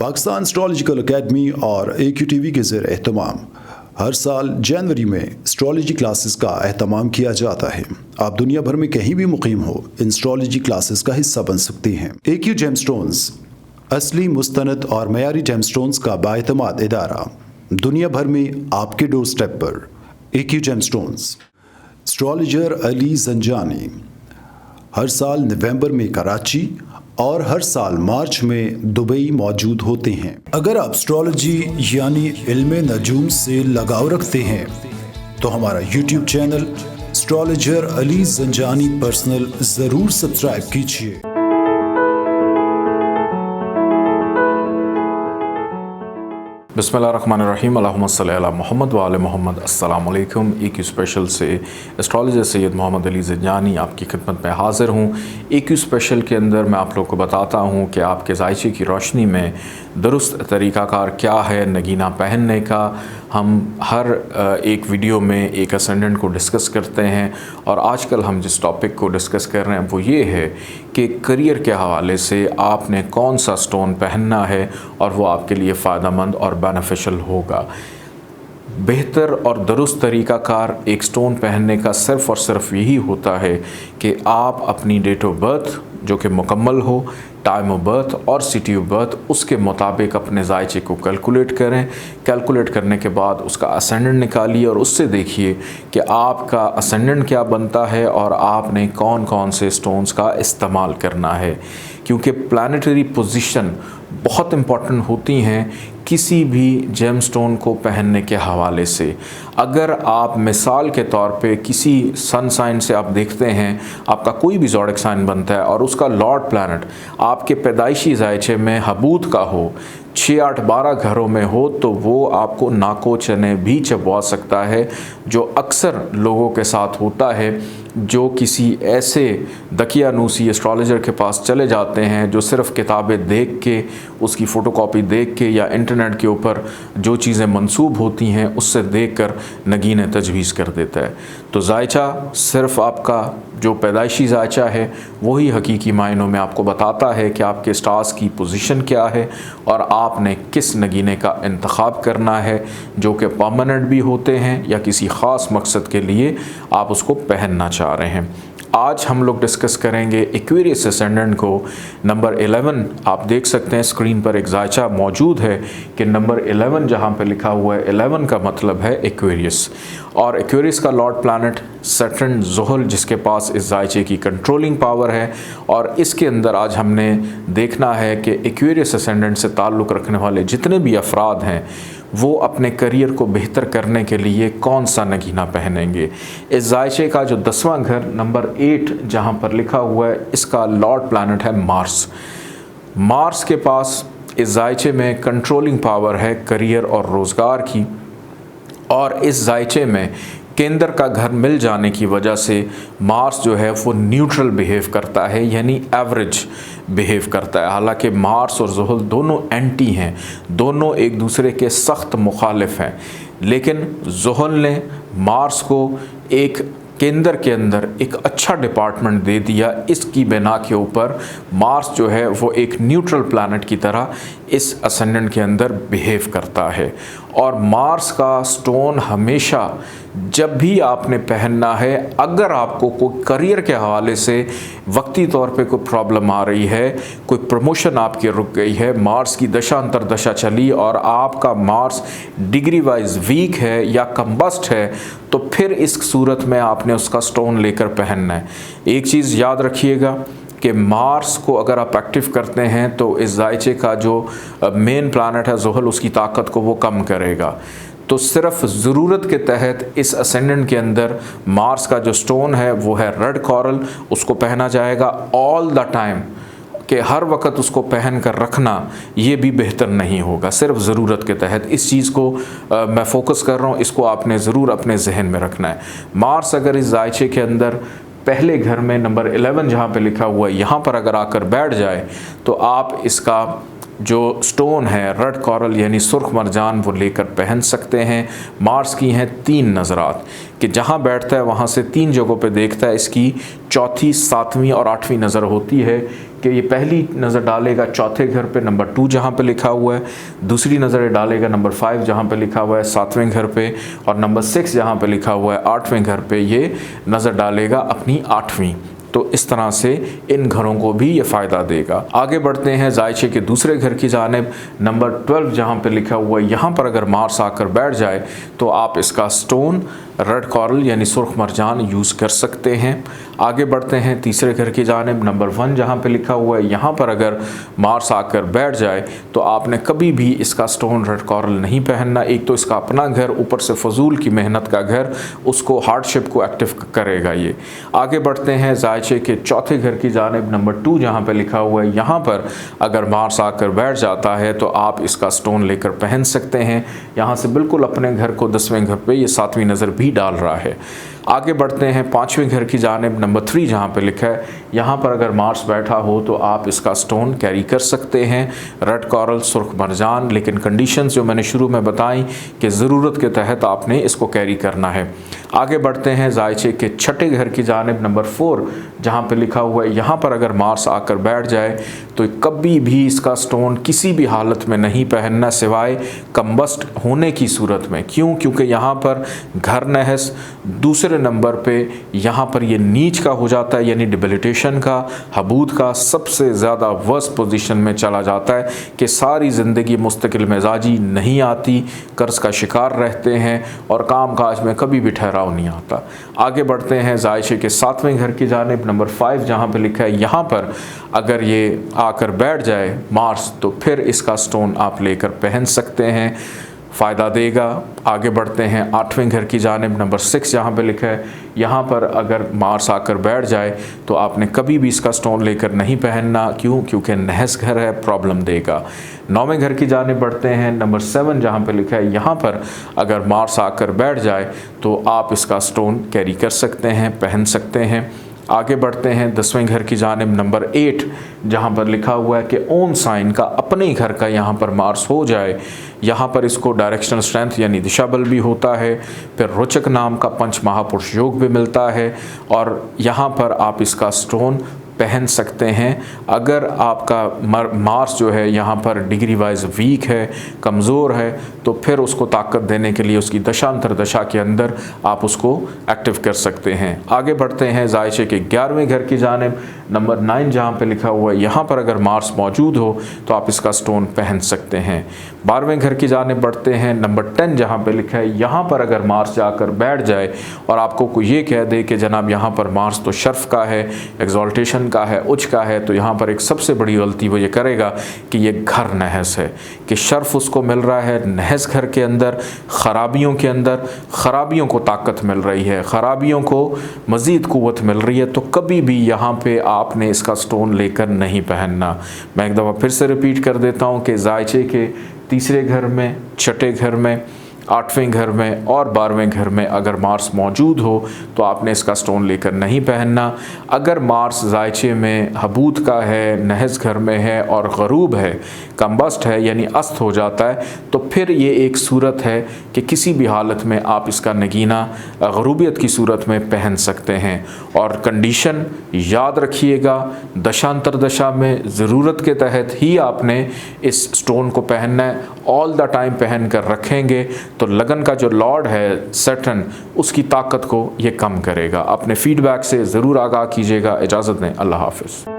Pakistan astrological academy और AQTV के ज़ेर एहतमाम हर साल जनवरी में एस्ट्रोलॉजी क्लासेस का एहतमाम किया जाता है। आप दुनिया भर में कहीं भी मुकीम हो, इन एस्ट्रोलॉजी क्लासेस का हिस्सा बन सकते हैं। AQ जेमस्टोन्स असली, मुस्तनद और मयारी जेमस्टोन्स का बाएतमाद इदारा दुनिया भर में आपके डोर स्टेप पर। AQ gemstones. Astrologer Ali Zanjani हर साल नवंबर में कराची और हर साल मार्च में दुबई मौजूद होते हैं। अगर आप एस्ट्रोलॉजी यानी इल्मे नजूम से लगाव रखते हैं तो हमारा YouTube channel astrologer Ali Zanjani personal ज़रूर सब्सक्राइब कीजिए। बिस्मिल्लाहिर्रहमानिर्रहीम, अल्लाहुम्मा सल्ली अला मुहम्मद व आले मुहम्मद। अस्सलाम वालेकुम। AQ स्पेशल से एस्ट्रोलॉजर सैयद मोहम्मद अली ज़ंजानी आपकी खिदमत में हाज़िर हूँ। AQ स्पेशल के अंदर मैं आप लोग को बताता हूँ कि आपके जायचे की रोशनी में दुरुस्त तरीक़ाकार क्या है नगीना पहनने का। हम हर एक वीडियो में एक असेंडेंट को डिस्कस करते हैं और आजकल हम जिस टॉपिक को डिस्कस कर रहे हैं वो ये है कि करियर के हवाले से आपने कौन सा स्टोन पहनना है और वो आपके लिए फ़ायदेमंद और बेनिफिशियल होगा। बेहतर और दुरुस्त तरीक़ाकार एक स्टोन पहनने का सिर्फ़ और सिर्फ यही होता है कि आप अपनी डेट ऑफ बर्थ जो कि मुकम्मल हो, टाइम ऑफ बर्थ और सिटी ऑफ बर्थ, उसके मुताबिक अपने जायचे को कैलकुलेट करें। कैलकुलेट करने के बाद उसका असेंडेंट निकालिए और उससे देखिए कि आपका असेंडेंट क्या बनता है और आपने कौन कौन से स्टोन्स का इस्तेमाल करना है, क्योंकि प्लानिटरी पोजीशन बहुत इम्पॉर्टेंट होती हैं किसी भी जेम स्टोन को पहनने के हवाले से। अगर आप मिसाल के तौर पे किसी सन साइन से आप देखते हैं, आपका कोई भी ज़ोडिक साइन बनता है और उसका लॉर्ड प्लैनेट आपके पैदाइशी जायचे में हबूत का हो, 6, 8, 12 घरों में हो, तो वो आपको नाको चने भी चबवा सकता है, जो अक्सर लोगों के साथ होता है जो किसी ऐसे दकियानूसी एस्ट्रोलॉजर के पास चले जाते हैं जो सिर्फ़ किताबें देख के, उसकी फ़ोटोकॉपी देख के या इंटरनेट के ऊपर जो चीज़ें मंसूब होती हैं उससे देखकर नगीने तजवीज़ कर देता है। तो जायचा सिर्फ़ आपका जो पैदाइशी जायचा है वही हकीकी मायनों में आपको बताता है कि आपके स्टार्स की पोजीशन क्या है और आपने किस नगीने का इंतखाब करना है, जो कि परमानेंट भी होते हैं या किसी ख़ास मकसद के लिए आप उसको पहनना चाह रहे हैं। आज हम लोग डिस्कस करेंगे एक्वेरियस असेंडेंट को। नंबर 11 आप देख सकते हैं स्क्रीन पर एक जायचा मौजूद है कि नंबर 11 जहाँ पे लिखा हुआ है, 11 का मतलब है एक्वेरियस। और एक्वेरियस का लॉर्ड प्लैनेट सैटर्न ज़ुहल, जिसके पास इस जायचे की कंट्रोलिंग पावर है। और इसके अंदर आज हमने देखना है कि एक्वेरियस असेंडेंट से ताल्लुक़ रखने वाले जितने भी अफराद हैं वो अपने करियर को बेहतर करने के लिए कौन सा नगीना पहनेंगे। इस जायचे का जो 10वां घर नंबर 8 जहाँ पर लिखा हुआ है, इसका लॉर्ड प्लैनेट है मार्स। मार्स के पास इस जायचे में कंट्रोलिंग पावर है करियर और रोज़गार की, और इस जायचे में केंद्र का घर मिल जाने की वजह से मार्स जो है वो न्यूट्रल बिहेव करता है, यानी एवरेज बिहेव करता है। हालांकि मार्स और ज़ुहल दोनों एंटी हैं, दोनों एक दूसरे के सख्त मुखालिफ हैं, लेकिन ज़ुहल ने मार्स को एक केंद्र के अंदर एक अच्छा डिपार्टमेंट दे दिया। इसकी बिना के ऊपर मार्स जो है वो एक न्यूट्रल प्लैनेट की तरह इस असेंडेंट के अंदर बिहेव करता है। और मार्स का स्टोन हमेशा जब भी आपने पहनना है, अगर आपको कोई करियर के हवाले से वक्ती तौर पे कोई प्रॉब्लम आ रही है, कोई प्रमोशन आपकी रुक गई है, मार्स की दशा अंतरदशा चली और आपका मार्स डिग्री वाइज वीक है या कम्बस्ट है, तो फिर इस सूरत में आपने उसका स्टोन लेकर पहनना है। एक चीज़ याद रखिएगा कि मार्स को अगर आप एक्टिव करते हैं तो इस जायचे का जो मेन प्लैनेट है ज़ुहल, उसकी ताकत को वो कम करेगा। तो सिर्फ ज़रूरत के तहत इस असेंडेंट के अंदर मार्स का जो स्टोन है वो है रेड कोरल, उसको पहना जाएगा ऑल द टाइम, कि हर वक्त उसको पहन कर रखना ये भी बेहतर नहीं होगा, सिर्फ ज़रूरत के तहत। इस चीज़ को मैं फ़ोकस कर रहा हूँ, इसको आपने ज़रूर अपने जहन में रखना है। मार्स अगर इस जायचे के अंदर पहले घर में नंबर 11 जहाँ पे लिखा हुआ है यहाँ पर अगर आकर बैठ जाए तो आप इसका जो स्टोन है रेड कोरल यानी सुर्ख मरजान वो लेकर पहन सकते हैं। मार्स की हैं 3 नज़रात कि जहाँ बैठता है वहाँ से 3 जगहों पे देखता है, इसकी चौथी, 7वीं और 8वीं नज़र होती है कि ये पहली नज़र डालेगा चौथे घर पे नंबर 2 जहाँ पे लिखा हुआ है, दूसरी नज़र डालेगा नंबर 5 जहाँ पे लिखा हुआ है 7वें घर पे, और नंबर 6 जहाँ पे लिखा हुआ है 8वें घर पे ये नज़र डालेगा अपनी 8वीं। तो इस तरह से इन घरों को भी ये फ़ायदा देगा। आगे बढ़ते हैं जायचे के दूसरे घर की जानिब। नंबर 12 जहाँ पे लिखा हुआ है यहाँ पर अगर मार्स आकर बैठ जाए तो आप इसका स्टोन रेड कॉरल यानी सुर्ख मरजान यूज़ कर सकते हैं। आगे बढ़ते हैं तीसरे घर की जानिब। नंबर 1 जहाँ पे लिखा हुआ है यहाँ पर अगर मार्स आकर बैठ जाए तो आपने कभी भी इसका स्टोन रेड कॉरल नहीं पहनना। एक तो इसका अपना घर, ऊपर से फजूल की मेहनत का घर, उसको हार्डशिप को एक्टिव करेगा ये। आगे बढ़ते हैं जायचे के चौथे घर की जानिब। नंबर 2 जहाँ पे लिखा हुआ है यहाँ पर अगर मार्स आकर बैठ जाता है तो आप इसका स्टोन लेकर पहन सकते हैं। यहाँ से बिल्कुल अपने घर को 10वें घर पे ये 7वीं नज़र भी डाल रहा है। आगे बढ़ते हैं 5वें घर की जानिब। नंबर 3 जहाँ पे लिखा है यहाँ पर अगर मार्स बैठा हो तो आप इसका स्टोन कैरी कर सकते हैं, रेड कॉरल सुर्ख मरजान, लेकिन कंडीशंस जो मैंने शुरू में बताई कि ज़रूरत के तहत आपने इसको कैरी करना है। आगे बढ़ते हैं जायचे के छठे घर की जानिब। नंबर 4 जहाँ पे लिखा हुआ है यहाँ पर अगर मार्स आकर बैठ जाए तो कभी भी इसका स्टोन किसी भी हालत में नहीं पहनना सिवाय कम्बस्ट होने की सूरत में। क्यों? क्योंकि यहाँ पर घर नहस, दूसरे नंबर पे यहाँ पर ये नीच का हो जाता है यानी डिबिलिटेशन का, हबूद का सबसे ज़्यादा वर्स्ट पोजीशन में चला जाता है कि सारी ज़िंदगी मुस्तकिल मिजाजी नहीं आती, कर्ज़ का शिकार रहते हैं और काम काज में कभी भी ठहराव नहीं आता। आगे बढ़ते हैं जायशे के 7वें घर की जानिब। नंबर 5 जहाँ पे लिखा है यहाँ पर अगर ये आकर बैठ जाए मार्स तो फिर इसका स्टोन आप लेकर पहन सकते हैं, फ़ायदा देगा। आगे बढ़ते हैं 8वें घर की जानिब। नंबर 6 जहाँ पे लिखा है यहाँ पर अगर मार्स आकर बैठ जाए तो आपने कभी भी इसका स्टोन लेकर नहीं पहनना। क्यों? क्योंकि नहस घर है, प्रॉब्लम देगा। 9वें घर की जानिब बढ़ते हैं। नंबर 7 जहाँ पे लिखा है यहाँ पर अगर मार्स आकर बैठ जाए तो आप इसका स्टोन कैरी कर सकते हैं, पहन सकते हैं। आगे बढ़ते हैं 10वें घर की जानिब। नंबर 8 जहाँ पर लिखा हुआ है कि ओम साइन का अपने घर का यहाँ पर मार्स हो जाए, यहाँ पर इसको डायरेक्शनल स्ट्रेंथ यानी दिशा बल भी होता है, फिर रोचक नाम का पंच महापुरुष योग भी मिलता है और यहाँ पर आप इसका स्टोन पहन सकते हैं। अगर आपका मार्स जो है यहाँ पर डिग्री वाइज वीक है, कमज़ोर है, तो फिर उसको ताकत देने के लिए उसकी दशांतर दशा के अंदर आप उसको एक्टिव कर सकते हैं। आगे बढ़ते हैं जायशे के 11वें घर की जानिब। नंबर 9 जहाँ पे लिखा हुआ है यहाँ पर अगर मार्स मौजूद हो तो आप इसका स्टोन पहन सकते हैं। 12वें घर की जानिब बढ़ते हैं। नंबर 10 जहाँ पे लिखा है यहाँ पर अगर मार्स जाकर बैठ जाए और आपको कोई ये कह दे कि जनाब यहाँ पर मार्स तो शर्फ का है, एग्जॉल्टेशन का है, उच्च का है, तो यहाँ पर एक सबसे बड़ी गलती वो ये करेगा कि ये घर नहस है, कि शर्फ उसको मिल रहा है नहस घर के अंदर, ख़राबियों के अंदर, ख़राबियों को ताकत मिल रही है, ख़राबियों को मज़ीद क़ुव्वत मिल रही है। तो कभी भी यहाँ पे आपने इसका स्टोन लेकर नहीं पहनना। मैं एक दफ़ा फिर से रिपीट कर देता हूँ कि जायचे के तीसरे घर में, छठे घर में, 8वें घर में और 12वें घर में अगर मार्स मौजूद हो तो आपने इसका स्टोन लेकर नहीं पहनना। अगर मार्स जायचे में हबूद का है, नहस घर में है और गरूब है, कम्बस्ट है यानी अस्त हो जाता है, तो फिर ये एक सूरत है कि किसी भी हालत में आप इसका नगीना गरूबियत की सूरत में पहन सकते हैं। और कंडीशन याद रखिएगा, दशांतर दशा में ज़रूरत के तहत ही आपने इस स्टोन को पहनना है। ऑल द टाइम पहन कर रखेंगे तो लगन का जो लॉर्ड है सैटर्न, उसकी ताकत को ये कम करेगा। अपने फीडबैक से ज़रूर आगाह कीजिएगा। इजाज़त दें, अल्लाह हाफ़िज़।